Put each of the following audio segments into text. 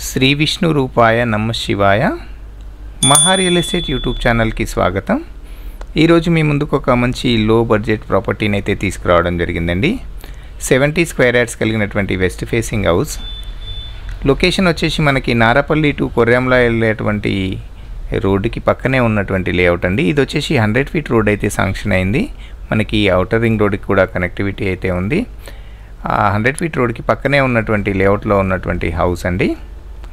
శ్రీ విష్ణు రూపాయ నమ శివాయ మహా రియల్ ఎస్టేట్ యూట్యూబ్ ఛానల్కి స్వాగతం. ఈరోజు మీ ముందుకు ఒక మంచి లో బడ్జెట్ ప్రాపర్టీని అయితే తీసుకురావడం జరిగిందండి. 70 స్క్వేర్ యార్డ్స్ కలిగినటువంటి వెస్ట్ ఫేసింగ్ హౌస్. లొకేషన్ వచ్చేసి మనకి నారపల్లి టు కొర్రాంల వెళ్ళేటువంటి రోడ్డుకి పక్కనే ఉన్నటువంటి లేఅవుట్ అండి. ఇది వచ్చేసి 100 ఫీట్ రోడ్ అయితే శాంక్షన్ అయింది. మనకి ఔటర్ రింగ్ రోడ్కి కూడా కనెక్టివిటీ అయితే ఉంది. 100 ఫీట్ రోడ్కి పక్కనే ఉన్నటువంటి లేఅవుట్లో ఉన్నటువంటి హౌస్ అండి.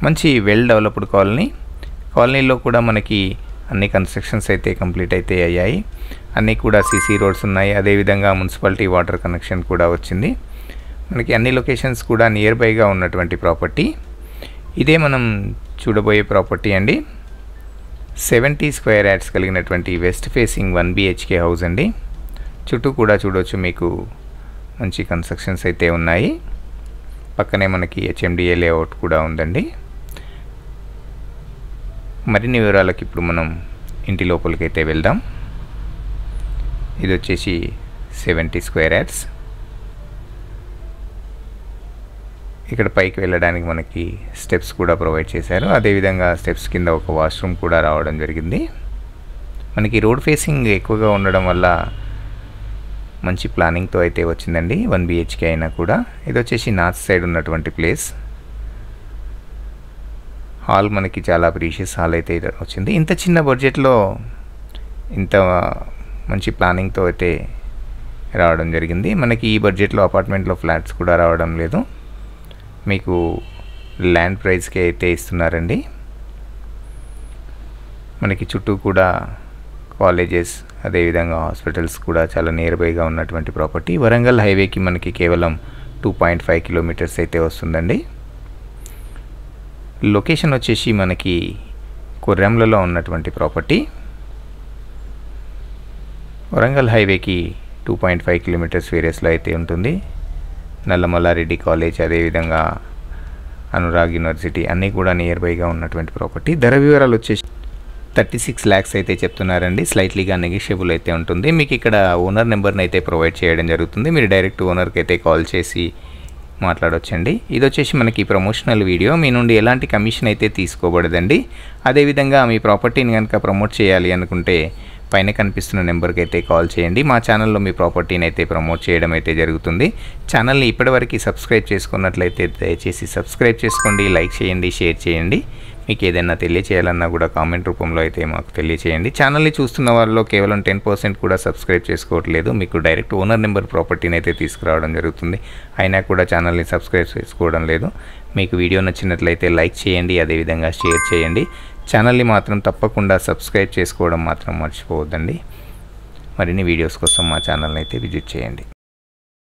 మంచి వెల్ డెవలప్డ్ కాలనీలో కూడా మనకి అన్ని కన్స్ట్రక్షన్స్ అయితే కంప్లీట్ అయితే అయ్యాయి. అన్నీ కూడా సీసీ రోడ్స్ ఉన్నాయి. అదేవిధంగా మున్సిపాలిటీ వాటర్ కనెక్షన్ కూడా వచ్చింది. మనకి అన్ని లొకేషన్స్ కూడా నియర్ బైగా ఉన్నటువంటి ప్రాపర్టీ. ఇదే మనం చూడబోయే ప్రాపర్టీ అండి. 70 స్క్వేర్ యార్డ్స్ కలిగినటువంటి వెస్ట్ ఫేసింగ్ 1 BHK హౌస్ అండి. చుట్టూ కూడా చూడవచ్చు, మీకు మంచి కన్స్ట్రక్షన్స్ అయితే ఉన్నాయి. పక్కనే మనకి HMDA లేఅవుట్ కూడా ఉందండి. మరిన్ని వివరాలకు ఇప్పుడు మనం ఇంటి లోపలికి అయితే వెళ్దాం. ఇది వచ్చేసి 70 స్క్వేర్ యార్డ్స్. ఇక్కడ పైకి వెళ్ళడానికి మనకి స్టెప్స్ కూడా ప్రొవైడ్ చేశారు. అదేవిధంగా స్టెప్స్ కింద ఒక వాష్రూమ్ కూడా రావడం జరిగింది. మనకి రోడ్ ఫేసింగ్ ఎక్కువగా ఉండడం వల్ల మంచి ప్లానింగ్తో అయితే వచ్చిందండి. 1 BHK అయినా కూడా. ఇది వచ్చేసి నార్త్ సైడ్ ఉన్నటువంటి ప్లేస్. హాల్ మనకి చాలా ప్రీషియస్ హాల్ అయితే వచ్చింది. ఇంత చిన్న బడ్జెట్లో ఇంత మంచి ప్లానింగ్తో అయితే రావడం జరిగింది. మనకి ఈ బడ్జెట్లో అపార్ట్మెంట్లో ఫ్లాట్స్ కూడా రావడం లేదు. మీకు ల్యాండ్ ప్రైస్కే అయితే ఇస్తున్నారండి. మనకి చుట్టూ కూడా కాలేజెస్, అదేవిధంగా హాస్పిటల్స్ కూడా చాలా నియర్ బైగా ఉన్నటువంటి ప్రాపర్టీ. వరంగల్ హైవేకి మనకి కేవలం 2.5 కిలోమీటర్స్ అయితే వస్తుందండి. లొకేషన్ వచ్చేసి మనకి కొర్రాంలలో ఉన్నటువంటి ప్రాపర్టీ. వరంగల్ హైవేకి 2.5 కిలోమీటర్స్ వేరియస్లో అయితే ఉంటుంది. నల్లమల్లారెడ్డి కాలేజ్, అదేవిధంగా అనురాగ్ యూనివర్సిటీ అన్నీ కూడా నియర్ బైగా ఉన్నటువంటి ప్రాపర్టీ. ధర వివరాలు వచ్చేసి 36 lakhs అయితే చెప్తున్నారండి. స్లైట్లీగా నెగిషియబుల్ అయితే ఉంటుంది. మీకు ఇక్కడ ఓనర్ నెంబర్ని అయితే ప్రొవైడ్ చేయడం జరుగుతుంది. మీరు డైరెక్ట్ ఓనర్కి అయితే కాల్ చేసి మాట్లాడొచ్చండి. ఇది వచ్చేసి మనకి ప్రమోషనల్ వీడియో. మీ నుండి ఎలాంటి కమిషన్ అయితే తీసుకోబడదండి. అదేవిధంగా మీ ప్రాపర్టీని కనుక ప్రమోట్ చేయాలి అనుకుంటే పైన కనిపిస్తున్న నెంబర్కి అయితే కాల్ చేయండి. మా ఛానల్లో మీ ప్రాపర్టీని అయితే ప్రమోట్ చేయడం అయితే జరుగుతుంది. ఛానల్ని ఇప్పటివరకు సబ్స్క్రైబ్ చేసుకున్నట్లయితే దయచేసి సబ్స్క్రైబ్ చేసుకోండి, లైక్ చేయండి, షేర్ చేయండి. మీకు ఏదైనా తెలియచేయాలన్నా కూడా కామెంట్ రూపంలో అయితే మాకు తెలియచేయండి. ఛానల్ని చూస్తున్న వాళ్ళలో కేవలం 10% కూడా సబ్స్క్రైబ్ చేసుకోవట్లేదు. మీకు డైరెక్ట్ ఓనర్ నెంబర్ ప్రాపర్టీని అయితే తీసుకురావడం జరుగుతుంది. అయినా కూడా ఛానల్ని సబ్స్క్రైబ్ చేసుకోవడం లేదు. మీకు వీడియో నచ్చినట్లయితే లైక్ చేయండి, అదేవిధంగా షేర్ చేయండి. ఛానల్ని మాత్రం తప్పకుండా సబ్స్క్రైబ్ చేసుకోవడం మాత్రం మర్చిపోవద్దండి. మరిన్ని వీడియోస్ కోసం మా ఛానల్ని అయితే విజిట్ చేయండి.